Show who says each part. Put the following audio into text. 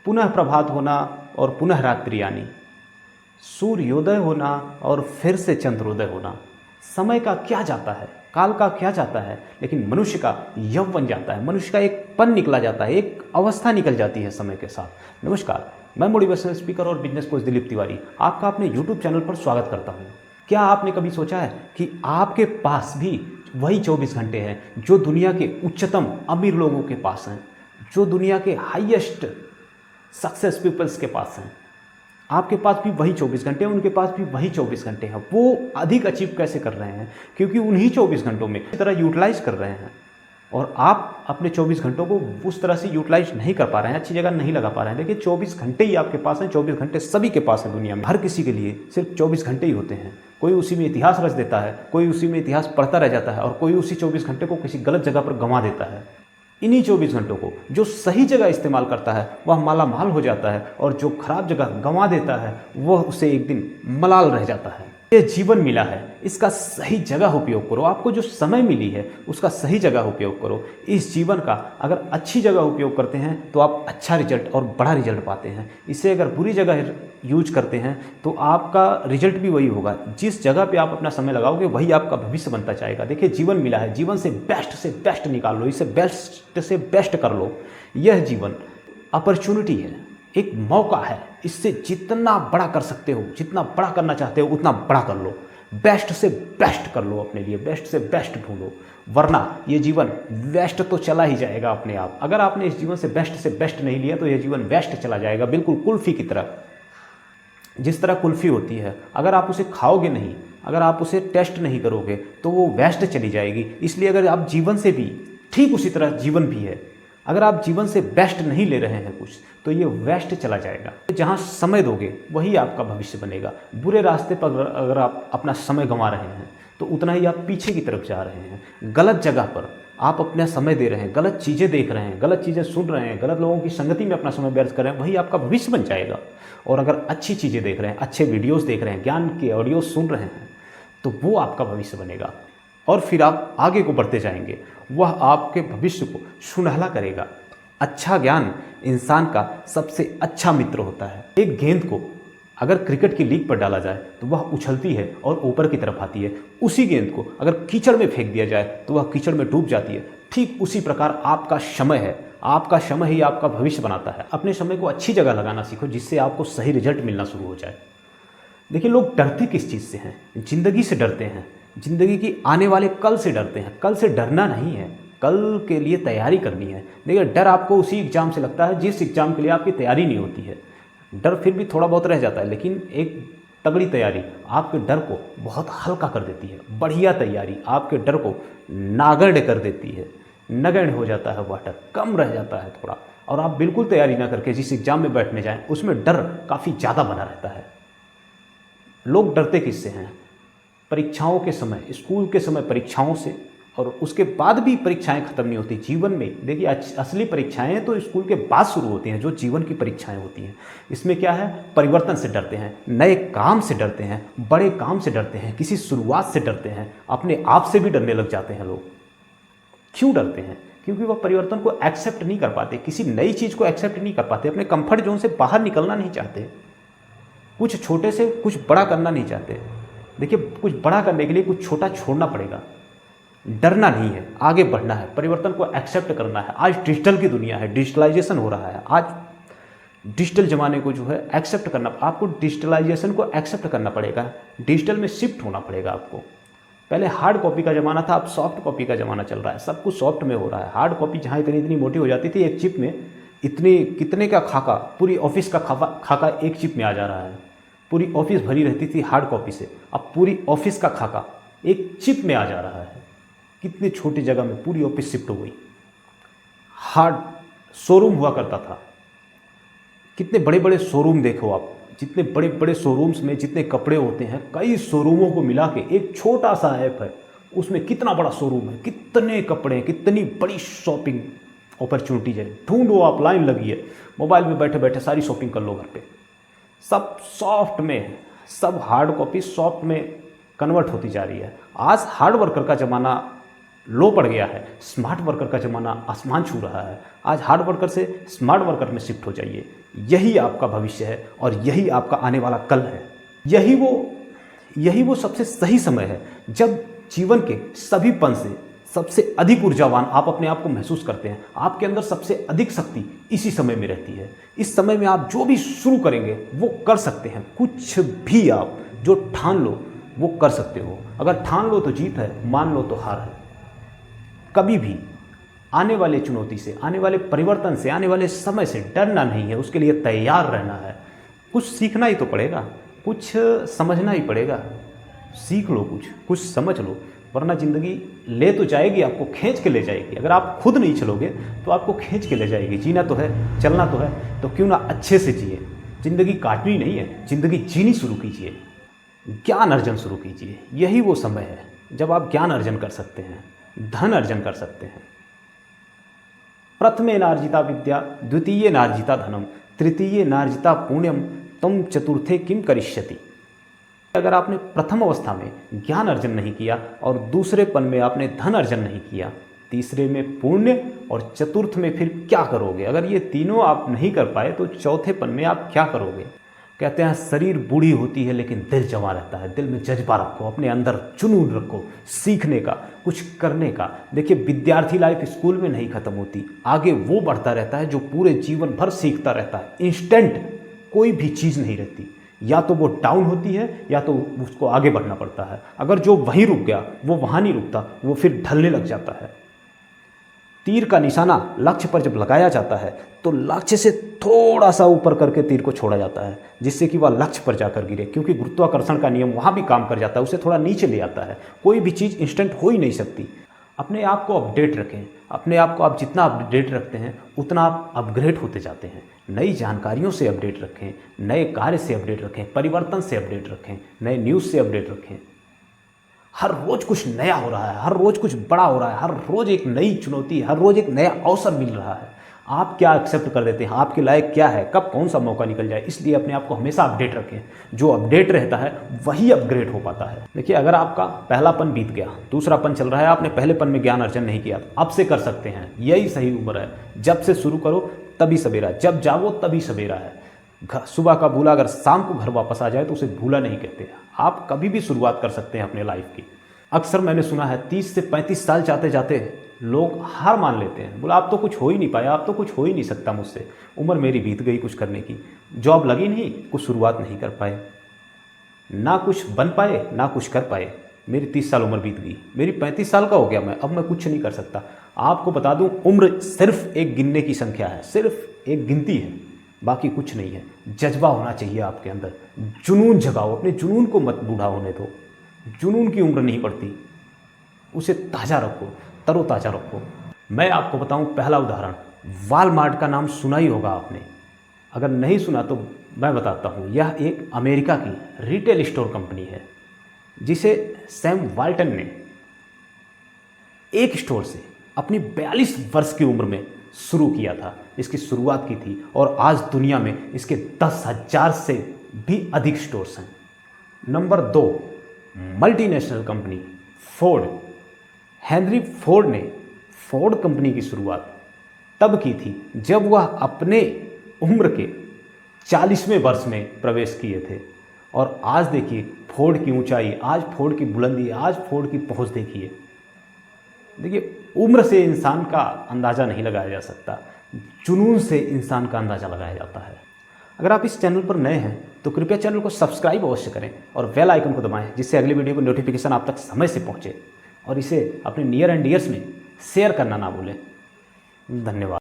Speaker 1: पुनः प्रभात होना और पुनः रात्रि आनी, सूर्योदय होना और फिर से चंद्रोदय होना। समय का क्या जाता है, काल का क्या जाता है, लेकिन मनुष्य का यौवन जाता है, मनुष्य का एक पन निकला जाता है, एक अवस्था निकल जाती है समय के साथ। नमस्कार, मैं मोटिवेशनल स्पीकर और बिजनेस कोच दिलीप तिवारी आपका अपने यूट्यूब चैनल पर स्वागत करता हूँ। क्या आपने कभी सोचा है कि आपके पास भी वही 24 घंटे हैं जो दुनिया के उच्चतम अमीर लोगों के पास हैं, जो दुनिया के हाईएस्ट सक्सेस पीपल्स के पास हैं? आपके पास भी वही 24 घंटे हैं, उनके पास भी वही 24 घंटे हैं। वो अधिक अचीव कैसे कर रहे हैं? क्योंकि उन्हीं 24 घंटों में इस तरह यूटिलाइज कर रहे हैं, और आप अपने 24 घंटों को उस तरह से यूटिलाइज नहीं कर पा रहे हैं, अच्छी जगह नहीं लगा पा रहे हैं। देखिए, 24 घंटे ही आपके पास हैं, 24 घंटे सभी के पास हैं दुनिया में। हर किसी के लिए सिर्फ 24 घंटे ही होते हैं। कोई उसी में इतिहास रच देता है, कोई उसी में इतिहास पढ़ता रह जाता है, और कोई उसी 24 घंटे को किसी गलत जगह पर गंवा देता है। इन्हीं 24 घंटों को जो सही जगह इस्तेमाल करता है वह माला माल हो जाता है, और जो खराब जगह गंवा देता है वह उसे एक दिन मलाल रह जाता है। ये जीवन मिला है, इसका सही जगह उपयोग करो। आपको जो समय मिली है उसका सही जगह उपयोग करो। इस जीवन का अगर अच्छी जगह उपयोग करते हैं तो आप अच्छा रिजल्ट और बड़ा रिजल्ट पाते हैं। इसे अगर बुरी जगह यूज करते हैं तो आपका रिजल्ट भी वही होगा। जिस जगह पे आप अपना समय लगाओगे वही आपका भविष्य बनता जाएगा। देखिए, जीवन मिला है, जीवन से बेस्ट निकाल लो, इसे बेस्ट से बेस्ट कर लो। यह जीवन अपॉर्चुनिटी है, एक मौका है। इससे जितना बड़ा कर सकते हो, जितना बड़ा करना चाहते हो उतना बड़ा कर लो। बेस्ट से बेस्ट कर लो, अपने लिए बेस्ट से बेस्ट ढूंढो, वरना ये जीवन वेस्ट तो चला ही जाएगा अपने आप। अगर आपने इस जीवन से बेस्ट नहीं लिया तो यह जीवन वेस्ट चला जाएगा, बिल्कुल कुल्फी की तरह। जिस तरह कुल्फी होती है, अगर आप उसे खाओगे नहीं, अगर आप उसे टेस्ट नहीं करोगे तो वो वेस्ट चली जाएगी। इसलिए अगर आप जीवन से भी ठीक उसी तरह जीवन भी है, अगर आप जीवन से बेस्ट नहीं ले रहे हैं कुछ तो ये वेस्ट चला जाएगा। जहाँ समय दोगे वही आपका भविष्य बनेगा। बुरे रास्ते पर अगर आप अपना समय गंवा रहे हैं तो उतना ही आप पीछे की तरफ जा रहे हैं। गलत जगह पर आप अपना समय दे रहे हैं, गलत चीज़ें देख रहे हैं, गलत चीज़ें सुन रहे हैं, गलत लोगों की संगति में अपना समय व्यर्थ कर रहे हैं, वही आपका भविष्य बन जाएगा। और अगर अच्छी चीज़ें देख रहे हैं, अच्छे वीडियोज़ देख रहे हैं, ज्ञान के ऑडियो सुन रहे हैं, तो वो आपका भविष्य बनेगा। और फिर आप आगे को बढ़ते जाएंगे, वह आपके भविष्य को सुनहला करेगा। अच्छा ज्ञान इंसान का सबसे अच्छा मित्र होता है। एक गेंद को अगर क्रिकेट की लीग पर डाला जाए तो वह उछलती है और ऊपर की तरफ आती है। उसी गेंद को अगर कीचड़ में फेंक दिया जाए तो वह कीचड़ में डूब जाती है। ठीक उसी प्रकार आपका समय है, आपका समय ही आपका भविष्य बनाता है। अपने समय को अच्छी जगह लगाना सीखो, जिससे आपको सही रिजल्ट मिलना शुरू हो जाए। देखिए, लोग डरते किस चीज़ से हैं? जिंदगी से डरते हैं, जिंदगी की आने वाले कल से डरते हैं। कल से डरना नहीं है, कल के लिए तैयारी करनी है। देखिए, डर आपको उसी एग्जाम से लगता है जिस एग्जाम के लिए आपकी तैयारी नहीं होती है। डर फिर भी थोड़ा बहुत रह जाता है, लेकिन एक तगड़ी तैयारी आपके डर को बहुत हल्का कर देती है। बढ़िया तैयारी आपके डर को नागण्य कर देती है, नगण्य हो जाता है, वह डर कम रह जाता है थोड़ा। और आप बिल्कुल तैयारी ना करके जिस एग्जाम में बैठने जाएं उसमें डर काफ़ी ज़्यादा बना रहता है। लोग डरते किससे हैं? परीक्षाओं के समय, स्कूल के समय परीक्षाओं से, और उसके बाद भी परीक्षाएं खत्म नहीं होती जीवन में। देखिए, असली परीक्षाएं तो स्कूल के बाद शुरू होती हैं, जो जीवन की परीक्षाएं होती हैं। इसमें क्या है? परिवर्तन से डरते हैं, नए काम से डरते हैं, बड़े काम से डरते हैं, किसी शुरुआत से डरते हैं, अपने आप से भी डरने लग जाते हैं लोग। क्यों डरते हैं? क्योंकि वह परिवर्तन को एक्सेप्ट नहीं कर पाते, किसी नई चीज़ को एक्सेप्ट नहीं कर पाते, अपने कंफर्ट जोन से बाहर निकलना नहीं चाहते, कुछ छोटे से कुछ बड़ा करना नहीं चाहते। देखिए, कुछ बड़ा करने के लिए कुछ छोटा छोड़ना पड़ेगा। डरना नहीं है, आगे बढ़ना है, परिवर्तन को एक्सेप्ट करना है। आज डिजिटल की दुनिया है, डिजिटलाइजेशन हो रहा है। आज डिजिटल ज़माने को जो है एक्सेप्ट करना, आपको डिजिटलाइजेशन को एक्सेप्ट करना पड़ेगा, डिजिटल में शिफ्ट होना पड़ेगा आपको। पहले हार्ड कॉपी का ज़माना था, अब सॉफ्ट कॉपी का ज़माना चल रहा है। सब कुछ सॉफ्ट में हो रहा है। हार्ड कॉपी जहाँ इतनी मोटी हो जाती थी, एक चिप में इतनी कितने का खाका, पूरी ऑफिस का खाका एक चिप में आ जा रहा है। पूरी ऑफिस भरी रहती थी हार्ड कॉपी से, अब पूरी ऑफिस का खाका एक चिप में आ जा रहा है। कितनी छोटी जगह में पूरी ऑफिस शिफ्ट हो गई। हार्ड शोरूम हुआ करता था, कितने बड़े बड़े शोरूम देखो आप, जितने बड़े बड़े शोरूम्स में जितने कपड़े होते हैं, कई शोरूमों को मिला के एक छोटा सा ऐप है, उसमें कितना बड़ा शोरूम है, कितने कपड़े हैं, कितनी बड़ी शॉपिंग अपॉर्चुनिटीज है। ढूंढो आप, लाइन लगी है, मोबाइल में बैठे बैठे सारी शॉपिंग कर लो घर पे। सब सॉफ्ट में, सब हार्ड कॉपी सॉफ्ट में कन्वर्ट होती जा रही है। आज हार्ड वर्कर का ज़माना लो पड़ गया है, स्मार्ट वर्कर का ज़माना आसमान छू रहा है। आज हार्ड वर्कर से स्मार्ट वर्कर में शिफ्ट हो जाइए। यही आपका भविष्य है और यही आपका आने वाला कल है। यही वो सबसे सही समय है जब जीवन के सभी पन से सबसे अधिक ऊर्जावान आप अपने आप को महसूस करते हैं। आपके अंदर सबसे अधिक शक्ति इसी समय में रहती है। इस समय में आप जो भी शुरू करेंगे वो कर सकते हैं। कुछ भी आप जो ठान लो वो कर सकते हो। अगर ठान लो तो जीत है, मान लो तो हार है। कभी भी आने वाले चुनौती से, आने वाले परिवर्तन से, आने वाले समय से डरना नहीं है, उसके लिए तैयार रहना है। कुछ सीखना ही तो पड़ेगा, कुछ समझना ही पड़ेगा। सीख लो, कुछ समझ लो, वरना ज़िंदगी ले तो जाएगी, आपको खींच के ले जाएगी। अगर आप खुद नहीं चलोगे तो आपको खींच के ले जाएगी। जीना तो है, चलना तो है, तो क्यों ना अच्छे से जिए। ज़िंदगी काटनी नहीं है, ज़िंदगी जीनी शुरू कीजिए। ज्ञान अर्जन शुरू कीजिए। यही वो समय है जब आप ज्ञान अर्जन कर सकते हैं, धन अर्जन कर सकते हैं। प्रथमे नार्जिता विद्या, द्वितीय नार्जिता धनम, तृतीय नार्जिता पुण्यम, तम चतुर्थे किम करिष्यति। अगर आपने प्रथम अवस्था में ज्ञान अर्जन नहीं किया और दूसरे पन में आपने धन अर्जन नहीं किया, तीसरे में पुण्य और चतुर्थ में फिर क्या करोगे? अगर ये तीनों आप नहीं कर पाए तो चौथे पन में आप क्या करोगे? कहते हैं शरीर बूढ़ी होती है लेकिन दिल जवां रहता है। दिल में जज्बा रखो, अपने अंदर जुनून रखो, सीखने का, कुछ करने का। देखिए, विद्यार्थी लाइफ स्कूल में नहीं खत्म होती, आगे वो बढ़ता रहता है जो पूरे जीवन भर सीखता रहता है। इंस्टेंट कोई भी चीज़ नहीं रहती, या तो वो डाउन होती है या तो उसको आगे बढ़ना पड़ता है। अगर जो वहीं रुक गया वो वहाँ नहीं रुकता, वो फिर ढलने लग जाता है। तीर का निशाना लक्ष्य पर जब लगाया जाता है तो लक्ष्य से थोड़ा सा ऊपर करके तीर को छोड़ा जाता है, जिससे कि वह लक्ष्य पर जाकर गिरे, क्योंकि गुरुत्वाकर्षण का नियम वहाँ भी काम कर जाता है, उसे थोड़ा नीचे ले आता है। कोई भी चीज़ इंस्टेंट हो ही नहीं सकती। अपने आप को अपडेट रखें। अपने आप को आप जितना अपडेट रखते हैं उतना आप अपग्रेड होते जाते हैं। नई जानकारियों से अपडेट रखें, नए कार्य से अपडेट रखें, परिवर्तन से अपडेट रखें, नए न्यूज़ से अपडेट रखें। हर रोज़ कुछ नया हो रहा है, हर रोज़ कुछ बड़ा हो रहा है, हर रोज़ एक नई चुनौती, हर रोज़ एक नया अवसर मिल रहा है। आप क्या एक्सेप्ट कर देते हैं, आपके लायक क्या है, कब कौन सा मौका निकल जाए, इसलिए अपने आप को हमेशा अपडेट रखें। जो अपडेट रहता है वही अपग्रेड हो पाता है। देखिए, अगर आपका पहलापन बीत गया, दूसरापन चल रहा है, आपने पहलेपन में ज्ञान अर्जन नहीं किया, अब से कर सकते हैं। यही सही उम्र है। जब से शुरू करो तभी सवेरा, जब जागो तभी सवेरा है। सुबह का भूला अगर शाम को घर वापस आ जाए तो उसे भूला नहीं कहते। आप कभी भी शुरुआत कर सकते हैं अपने लाइफ की। अक्सर मैंने सुना है 30 से 35 साल जाते जाते लोग हार मान लेते हैं। बोला, अब तो कुछ हो ही नहीं पाया, अब तो कुछ हो ही नहीं सकता मुझसे, उम्र मेरी बीत गई कुछ करने की। जॉब लगी नहीं, कुछ शुरुआत नहीं कर पाए, ना कुछ बन पाए ना कुछ कर पाए। मेरी 30 साल उम्र बीत गई, मेरी 35 साल का हो गया मैं, अब मैं कुछ नहीं कर सकता। आपको बता दूं, उम्र सिर्फ एक गिनने की संख्या है, सिर्फ एक गिनती है, बाकी कुछ नहीं है। जज्बा होना चाहिए आपके अंदर, जुनून जगाओ, अपने जुनून को मत बूढ़ा होने दो। जुनून की उम्र नहीं पड़ती, उसे ताज़ा रखो, तरोताज़ा रखो। मैं आपको बताऊं, पहला उदाहरण, वॉलमार्ट का नाम सुना ही होगा आपने। अगर नहीं सुना तो मैं बताता हूं। यह एक अमेरिका की रिटेल स्टोर कंपनी है जिसे सैम वाल्टन ने एक स्टोर से अपनी 42 वर्ष की उम्र में शुरू किया था, इसकी शुरुआत की थी, और आज दुनिया में इसके 10,000 से भी अधिक स्टोर्स हैं। Number 2, multinational company Ford. Henry Ford ने फोर्ड कंपनी की शुरुआत तब की थी जब वह अपने उम्र के 40वें वर्ष में प्रवेश किए थे, और आज देखिए फोर्ड की ऊंचाई, आज फोर्ड की बुलंदी, आज फोर्ड की पहुंच देखिए। देखिए, उम्र से इंसान का अंदाज़ा नहीं लगाया जा सकता, जुनून से इंसान का अंदाज़ा लगाया जाता है। अगर आप इस चैनल पर नए हैं तो कृपया चैनल को सब्सक्राइब अवश्य करें और बेल आइकन को दबाएं, जिससे अगली वीडियो की नोटिफिकेशन आप तक समय से पहुंचे, और इसे अपने नियर एंड डियर्स में शेयर करना ना भूलें। धन्यवाद।